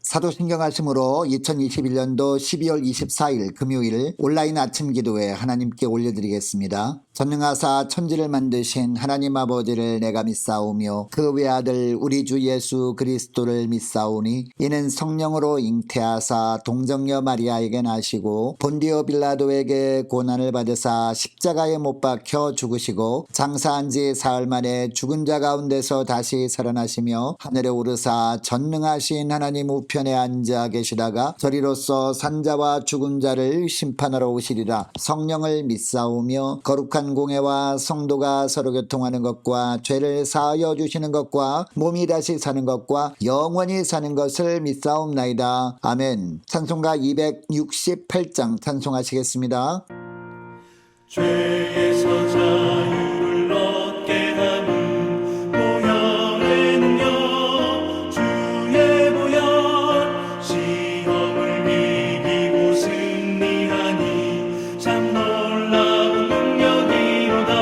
사도신경하심으로 2021년도 12월 24일 금요일 온라인 아침 기도회 하나님께 올려드리겠습니다. 전능하사 천지를 만드신 하나님 아버지를 내가 믿사오며 그 외아들 우리 주 예수 그리스도를 믿사오니 이는 성령으로 잉태하사 동정녀 마리아에게 나시고 본디오 빌라도에게 고난을 받으사 십자가에 못 박혀 죽으시고 장사한 지 사흘 만에 죽은 자 가운데서 다시 살아나시며 하늘에 오르사 전능하신 하나님 우편에 앉아 계시다가 저리로서 산자와 죽은 자를 심판하러 오시리라. 성령을 믿사오며 거룩한 공회와 성도가 서로 교통하는 것과 죄를 사하여 주시는 것과 몸이 다시 사는 것과 영원히 사는 것을 믿사옵나이다. 아멘. 찬송가 268장 찬송하시겠습니다. 죄에서 자유를 얻게 하는 보혈의 능력 주의 보혈 시험을 이기고 승리하니 참 놀라운 능력이로다.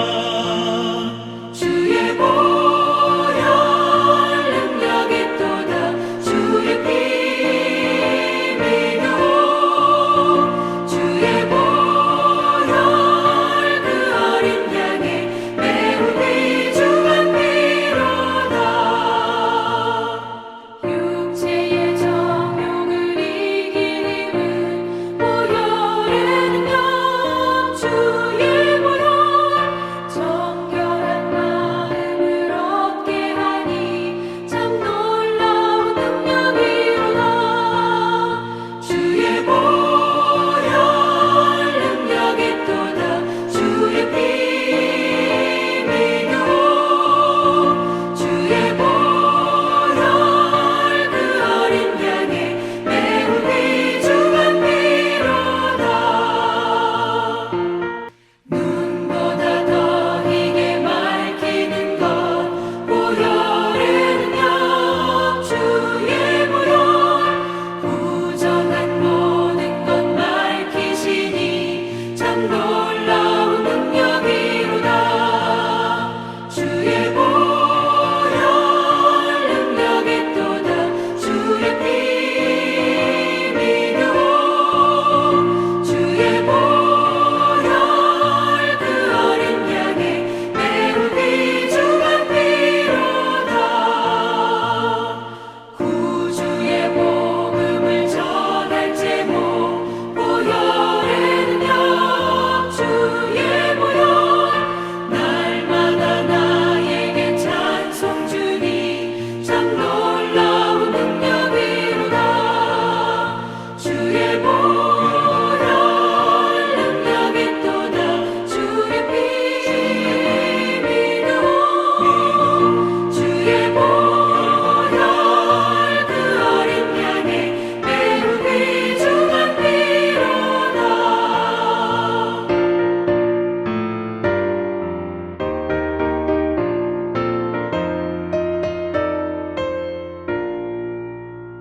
주의 보혈 능력이 또다. 주의 피 믿어 주의 보혈 그 어린 양의 매우 귀중한 피로다. 육체의 정욕을 이길 힘은 보혈의 능력 주의 보혈 정결한 마음을 얻게 하니 참 놀라운 능력이로다. 주의 보혈 능력이 또다. 주의 피 믿어 주의 보혈 그 어린 양의 매우 귀중한 피로다. 눈보다 더 희게 밝히는 것 보혈의 능력 주의 보혈 부정한 모든 것 밝히시니 참 놀라운 능력이로다. 주의 보혈 능력이 또다. 주의 피 믿어 주의 보혈 그 어린 양의 매우 귀중한 피로다. 구주의 복음을 전할 제목 보혈의 능력 주의 보혈 날마다 나에게 찬송 주니 참 놀라운 능력이로다. 주의 보혈 능력이 또다. 주의 피 믿어 주의 보혈 그 어린 양의 매우 귀중한 피로다.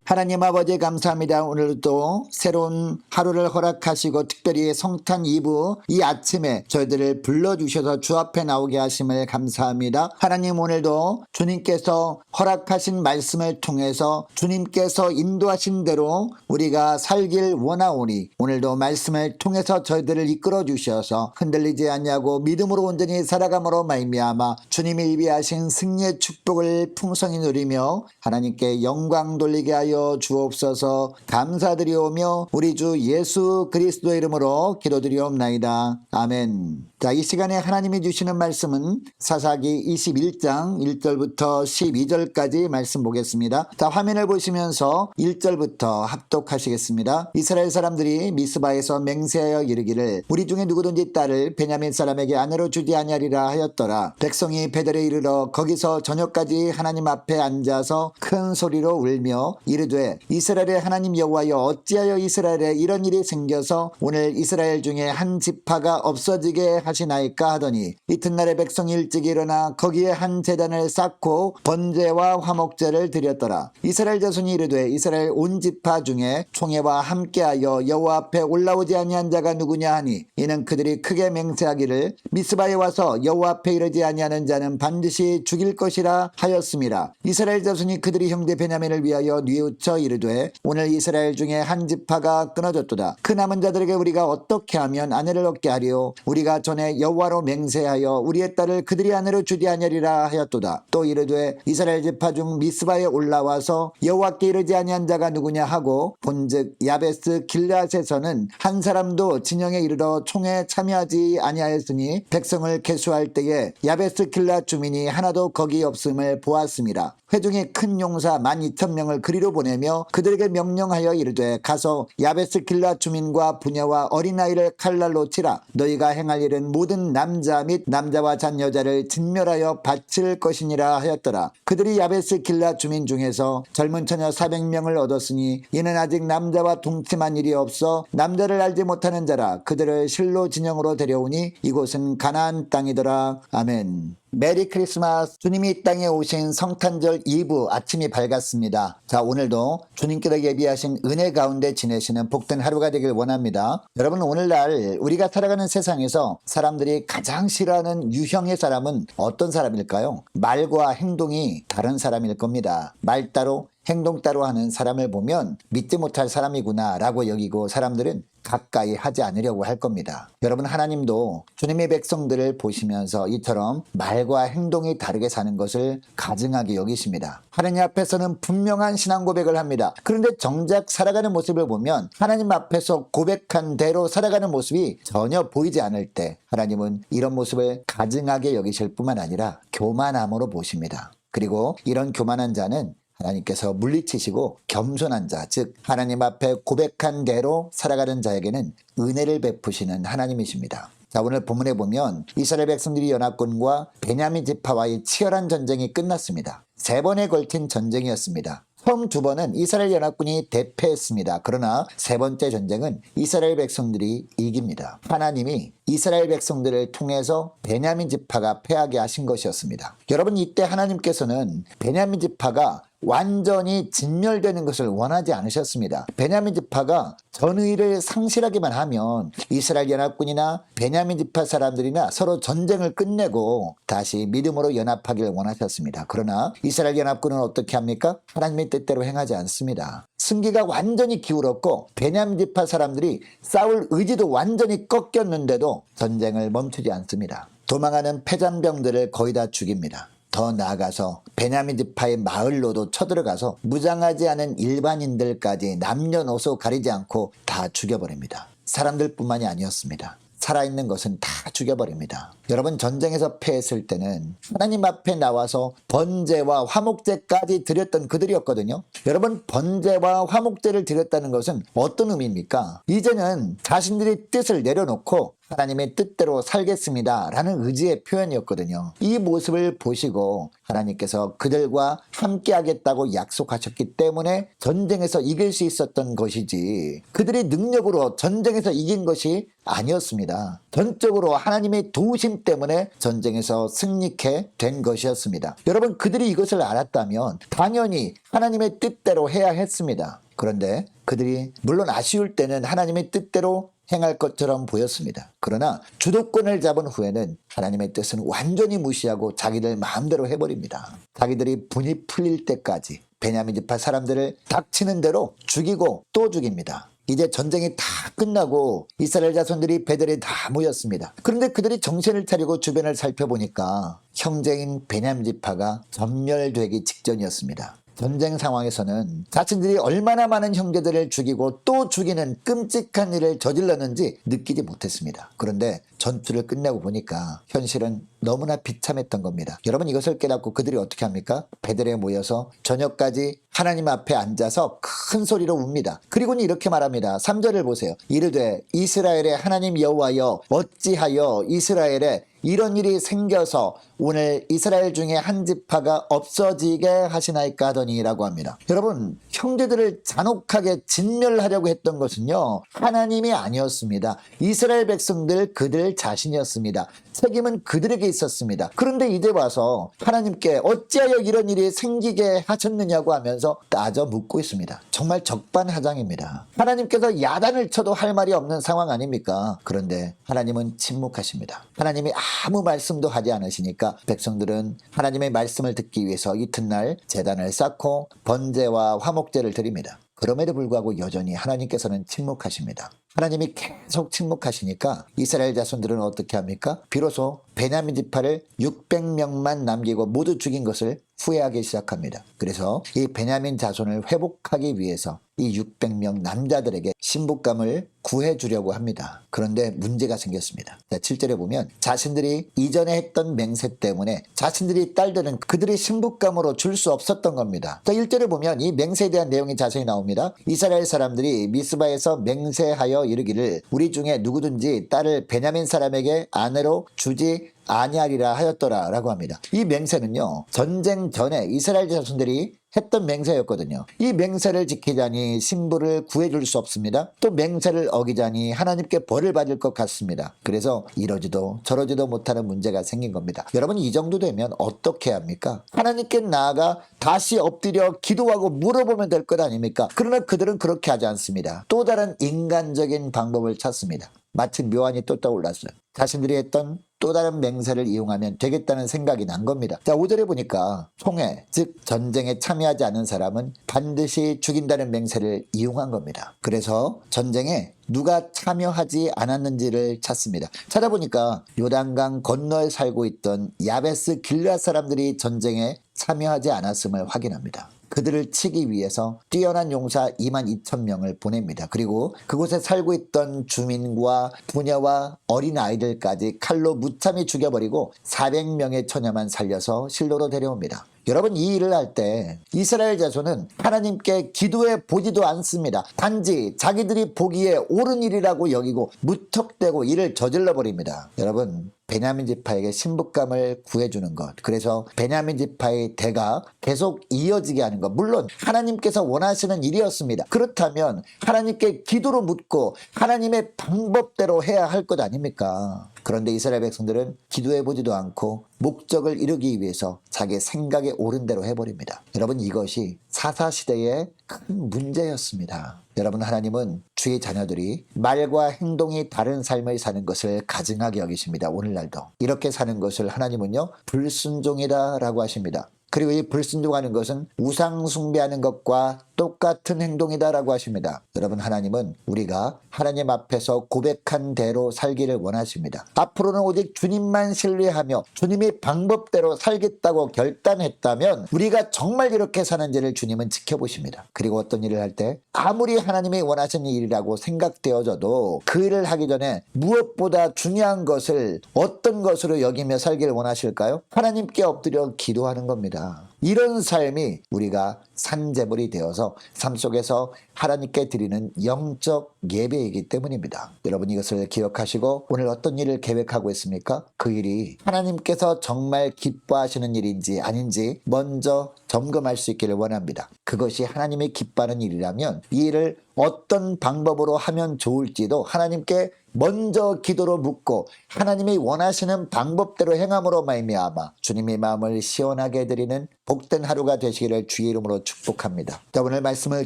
하나님 아버지 감사합니다. 오늘도 새로운 하루를 허락하시고 특별히 성탄 2부 이 아침에 저희들을 불러주셔서 주 앞에 나오게 하심을 감사합니다. 하나님 오늘도 주님께서 허락하신 말씀을 통해서 주님께서 인도하신 대로 우리가 살길 원하오니 오늘도 말씀을 통해서 저희들을 이끌어 주셔서 흔들리지 않냐고 믿음으로 온전히 살아감으로 말미암아 주님이 예비하신 승리의 축복을 풍성히 누리며 하나님께 영광 돌리게 하여 주옵소서. 감사드리오며 우리 주 예수 그리스도의 이름으로 기도드리옵나이다. 아멘. 자, 이 시간에 하나님이 주시는 말씀은 사사기 21장 1절부터 12절까지 말씀 보겠습니다. 자, 화면을 보시면서 1절부터 합독하시겠습니다. 이스라엘 사람들이 미스바에서 맹세하여 이르기를 우리 중에 누구든지 딸을 베냐민 사람에게 아내로 주지 아니하리라 하였더라. 백성이 베델에 이르러 거기서 저녁까지 하나님 앞에 앉아서 큰 소리로 울며 이르되 이스라엘의 하나님 여호와여 어찌하여 이스라엘에 이런 일이 생겨서 오늘 이스라엘 중에 한 지파가 없어지게 하시나이까 하더니 이튿날에 백성이 일찍 일어나 거기에 한 제단을 쌓고 번제와 화목제를 드렸더라. 이스라엘 자손이 이르되 이스라엘 온 지파 중에 총회와 함께하여 여호와 앞에 올라오지 아니한 자가 누구냐 하니 이는 그들이 크게 맹세하기를 미스바에 와서 여호와 앞에 이르지 아니하는 자는 반드시 죽일 것이라 하였음이라. 이스라엘 자손이 그들이 형제 베냐민을 위하여 뉘우쳐 여호와께서 이르되 오늘 이스라엘 중에 한 지파가 끊어졌도다. 그 남은 자들에게 우리가 어떻게 하면 아내를 얻게 하리요? 우리가 전에 여호와로 맹세하여 우리의 딸을 그들이 아내로 주지 아니하리라 하였도다. 또 이르되 이스라엘 지파 중 미스바에 올라와서 여호와께 이르지 아니한 자가 누구냐 하고 본즉 야베스 길앗에서는 한 사람도 진영에 이르러 총에 참여하지 아니하였으니 백성을 계수할 때에 야베스 길앗 주민이 하나도 거기 없음을 보았습니다. 회중이 큰 용사 12,000명을 그리로 보내며 그들에게 명령하여 이르되 가서 야베스 길앗 주민과 부녀와 어린아이를 칼날로 치라. 너희가 행할 일은 모든 남자 및 남자와 잔 여자를 진멸하여 바칠 것이니라 하였더라. 그들이 야베스 길앗 주민 중에서 젊은 처녀 400명을 얻었으니 이는 아직 남자와 동침한 일이 없어 남자를 알지 못하는 자라. 그들을 실로 진영으로 데려오니 이곳은 가나안 땅이더라. 아멘. 메리 크리스마스. 주님이 이 땅에 오신 성탄절 이브 아침이 밝았습니다. 자, 오늘도 주님께서 예비하신 은혜 가운데 지내시는 복된 하루가 되길 원합니다. 여러분, 오늘날 우리가 살아가는 세상에서 사람들이 가장 싫어하는 유형의 사람은 어떤 사람일까요? 말과 행동이 다른 사람일 겁니다. 말 따로 행동 따로 하는 사람을 보면 믿지 못할 사람이구나 라고 여기고 사람들은 가까이 하지 않으려고 할 겁니다. 여러분, 하나님도 주님의 백성들을 보시면서 이처럼 말과 행동이 다르게 사는 것을 가증하게 여기십니다. 하나님 앞에서는 분명한 신앙 고백을 합니다. 그런데 정작 살아가는 모습을 보면 하나님 앞에서 고백한 대로 살아가는 모습이 전혀 보이지 않을 때 하나님은 이런 모습을 가증하게 여기실 뿐만 아니라 교만함으로 보십니다. 그리고 이런 교만한 자는 하나님께서 물리치시고 겸손한 자, 즉 하나님 앞에 고백한 대로 살아가는 자에게는 은혜를 베푸시는 하나님이십니다. 자, 오늘 본문에 보면 이스라엘 백성들이 연합군과 베냐민 지파와의 치열한 전쟁이 끝났습니다. 3번에 걸친 전쟁이었습니다. 처음 2번은 이스라엘 연합군이 대패했습니다. 그러나 3번째 전쟁은 이스라엘 백성들이 이깁니다. 하나님이 이스라엘 백성들을 통해서 베냐민 지파가 패하게 하신 것이었습니다. 여러분, 이때 하나님께서는 베냐민 지파가 완전히 진멸되는 것을 원하지 않으셨습니다. 베냐민 지파가 전의를 상실하기만 하면 이스라엘 연합군이나 베냐민 지파 사람들이나 서로 전쟁을 끝내고 다시 믿음으로 연합하기를 원하셨습니다. 그러나 이스라엘 연합군은 어떻게 합니까? 하나님의 뜻대로 행하지 않습니다. 승기가 완전히 기울었고 베냐민 지파 사람들이 싸울 의지도 완전히 꺾였는데도 전쟁을 멈추지 않습니다. 도망하는 패잔병들을 거의 다 죽입니다. 더 나아가서 베냐민 지파의 마을로도 쳐들어가서 무장하지 않은 일반인들까지 남녀노소 가리지 않고 다 죽여버립니다. 사람들뿐만이 아니었습니다. 살아있는 것은 다 죽여버립니다. 여러분, 전쟁에서 패했을 때는 하나님 앞에 나와서 번제와 화목제까지 드렸던 그들이었거든요. 여러분, 번제와 화목제를 드렸다는 것은 어떤 의미입니까? 이제는 자신들이 뜻을 내려놓고 하나님의 뜻대로 살겠습니다 라는 의지의 표현이었거든요. 이 모습을 보시고 하나님께서 그들과 함께 하겠다고 약속하셨기 때문에 전쟁에서 이길 수 있었던 것이지 그들이 능력으로 전쟁에서 이긴 것이 아니었습니다. 전적으로 하나님의 도우심 때문에 전쟁에서 승리케 된 것이었습니다. 여러분, 그들이 이것을 알았다면 당연히 하나님의 뜻대로 해야 했습니다. 그런데 그들이 물론 아쉬울 때는 하나님의 뜻대로 행할 것처럼 보였습니다. 그러나 주도권을 잡은 후에는 하나님의 뜻은 완전히 무시하고 자기들 마음대로 해버립니다. 자기들이 분이 풀릴 때까지 베냐민 지파 사람들을 닥치는 대로 죽이고 또 죽입니다. 이제 전쟁이 다 끝나고 이스라엘 자손들이 베델에 다 모였습니다. 그런데 그들이 정신을 차리고 주변을 살펴보니까 형제인 베냐민 지파가 전멸되기 직전이었습니다. 전쟁 상황에서는 자신들이 얼마나 많은 형제들을 죽이고 또 죽이는 끔찍한 일을 저질렀는지 느끼지 못했습니다. 그런데 전투를 끝내고 보니까 현실은 너무나 비참했던 겁니다. 여러분, 이것을 깨닫고 그들이 어떻게 합니까? 베델에 모여서 저녁까지 하나님 앞에 앉아서 큰 소리로 웁니다. 그리고는 이렇게 말합니다. 3절을 보세요. 이르되 이스라엘의 하나님 여호와여 어찌하여 이스라엘에 이런 일이 생겨서 오늘 이스라엘 중에 한 지파가 없어지게 하시나이까 하더니라고 합니다. 여러분, 형제들을 잔혹하게 진멸하려고 했던 것은요, 하나님이 아니었습니다. 이스라엘 백성들 그들 자신이었습니다. 책임은 그들에게 있었습니다. 그런데 이제 와서 하나님께 어찌하여 이런 일이 생기게 하셨느냐고 하면서 따져 묻고 있습니다. 정말 적반하장입니다. 하나님께서 야단을 쳐도 할 말이 없는 상황 아닙니까? 그런데 하나님은 침묵하십니다. 하나님이 아무 말씀도 하지 않으시니까 하니까 백성들은 하나님의 말씀을 듣기 위해서 이튿날 제단을 쌓고 번제와 화목제를 드립니다. 그럼에도 불구하고 여전히 하나님께서는 침묵하십니다. 하나님이 계속 침묵하시니까 이스라엘 자손들은 어떻게 합니까? 비로소 베냐민 지파를 600명만 남기고 모두 죽인 것을 후회하기 시작합니다. 그래서 이 베냐민 자손을 회복하기 위해서 이 600명 남자들에게 신부감을 구해주려고 합니다. 그런데 문제가 생겼습니다. 자, 7절에 보면 자신들이 이전에 했던 맹세 때문에 자신들이 딸들은 그들의 신부감으로 줄 수 없었던 겁니다. 자, 1절에 보면 이 맹세에 대한 내용이 자세히 나옵니다. 이스라엘 사람들이 미스바에서 맹세하여 이르기를 우리 중에 누구든지 딸을 베냐민 사람에게 아내로 주지 아니하리라 하였더라 라고 합니다. 이 맹세는요, 전쟁 전에 이스라엘 자손들이 했던 맹세였거든요. 이 맹세를 지키자니 신부를 구해줄 수 없습니다. 또 맹세를 어기자니 하나님께 벌을 받을 것 같습니다. 그래서 이러지도 저러지도 못하는 문제가 생긴 겁니다. 여러분, 이 정도 되면 어떻게 합니까? 하나님께 나아가 다시 엎드려 기도하고 물어보면 될 것 아닙니까? 그러나 그들은 그렇게 하지 않습니다. 또 다른 인간적인 방법을 찾습니다. 마치 묘안이 또 떠올랐어요. 자신들이 했던 또 다른 맹세를 이용하면 되겠다는 생각이 난 겁니다. 자, 5절에 보니까 총회, 즉 전쟁에 참여하지 않은 사람은 반드시 죽인다는 맹세를 이용한 겁니다. 그래서 전쟁에 누가 참여하지 않았는지를 찾습니다. 찾아보니까 요단강 건너에 살고 있던 야베스 길앗 사람들이 전쟁에 참여하지 않았음을 확인합니다. 그들을 치기 위해서 뛰어난 용사 22,000명을 보냅니다. 그리고 그곳에 살고 있던 주민과 부녀와 어린아이들까지 칼로 무참히 죽여버리고 400명의 처녀만 살려서 실로로 데려옵니다. 여러분, 이 일을 할 때 이스라엘 자손은 하나님께 기도해 보지도 않습니다. 단지 자기들이 보기에 옳은 일이라고 여기고 무턱대고 일을 저질러 버립니다. 여러분, 베냐민 지파에게 신부감을 구해주는 것, 그래서 베냐민 지파의 대가 계속 이어지게 하는 것, 물론 하나님께서 원하시는 일이었습니다. 그렇다면 하나님께 기도로 묻고 하나님의 방법대로 해야 할 것 아닙니까? 그런데 이스라엘 백성들은 기도해보지도 않고 목적을 이루기 위해서 자기 생각에 옳은 대로 해버립니다. 여러분, 이것이 사사시대의 큰 문제였습니다. 여러분, 하나님은 주의 자녀들이 말과 행동이 다른 삶을 사는 것을 가증하게 여기십니다. 오늘날도 이렇게 사는 것을 하나님은요, 불순종이다라고 하십니다. 그리고 이 불순종하는 것은 우상 숭배하는 것과 똑같은 행동이다라고 하십니다. 여러분, 하나님은 우리가 하나님 앞에서 고백한 대로 살기를 원하십니다. 앞으로는 오직 주님만 신뢰하며 주님의 방법대로 살겠다고 결단했다면 우리가 정말 이렇게 사는지를 주님은 지켜보십니다. 그리고 어떤 일을 할 때 아무리 하나님이 원하시는 일이라고 생각되어져도 그 일을 하기 전에 무엇보다 중요한 것을 어떤 것으로 여기며 살기를 원하실까요? 하나님께 엎드려 기도하는 겁니다. 이런 삶이 우리가 산제물이 되어서 삶 속에서 하나님께 드리는 영적 예배이기 때문입니다. 여러분, 이것을 기억하시고 오늘 어떤 일을 계획하고 있습니까? 그 일이 하나님께서 정말 기뻐하시는 일인지 아닌지 먼저 점검할 수 있기를 원합니다. 그것이 하나님이 기뻐하는 일이라면 이 일을 어떤 방법으로 하면 좋을지도 하나님께 먼저 기도로 묻고 하나님이 원하시는 방법대로 행함으로 말미암아 주님의 마음을 시원하게 해드리는 복된 하루가 되시기를 주의 이름으로 축복합니다. 자, 오늘 말씀을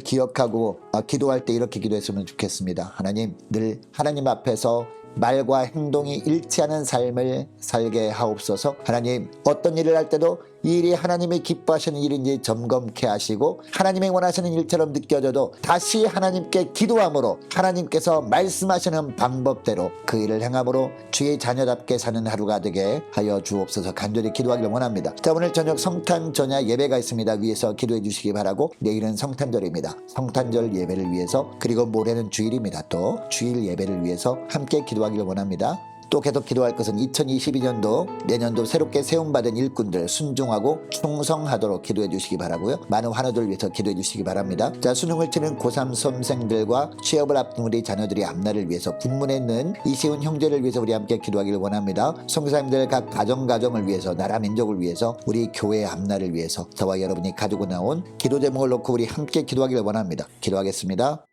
기억하고 기도할 때 이렇게 기도했으면 좋겠습니다. 하나님, 늘 하나님 앞에서 말과 행동이 일치하는 삶을 살게 하옵소서. 하나님, 어떤 일을 할 때도 이 일이 하나님이 기뻐하시는 일인지 점검케 하시고 하나님이 원하시는 일처럼 느껴져도 다시 하나님께 기도함으로 하나님께서 말씀하시는 방법대로 그 일을 행함으로 주의 자녀답게 사는 하루가 되게 하여 주옵소서. 간절히 기도하기를 원합니다. 자, 오늘 저녁 성탄 전야 예배가 있습니다. 위에서 기도해 주시기 바라고. 내일은 성탄절입니다. 성탄절 예배를 위해서, 그리고 모레는 주일입니다. 또 주일 예배를 위해서 함께 기도하기를 원합니다. 또 계속 기도할 것은 2022년도 내년도 새롭게 세움받은 일꾼들 순종하고 충성하도록 기도해 주시기 바라고요. 많은 환우들 위해서 기도해 주시기 바랍니다. 자, 수능을 치는 고3 수험생들과 취업을 앞둔 우리 자녀들의 앞날을 위해서, 군문에 있는 이시훈 형제를 위해서 우리 함께 기도하기를 원합니다. 선교사님들 각 가정을 위해서, 나라 민족을 위해서, 우리 교회의 앞날을 위해서 저와 여러분이 가지고 나온 기도 제목을 놓고 우리 함께 기도하기를 원합니다. 기도하겠습니다.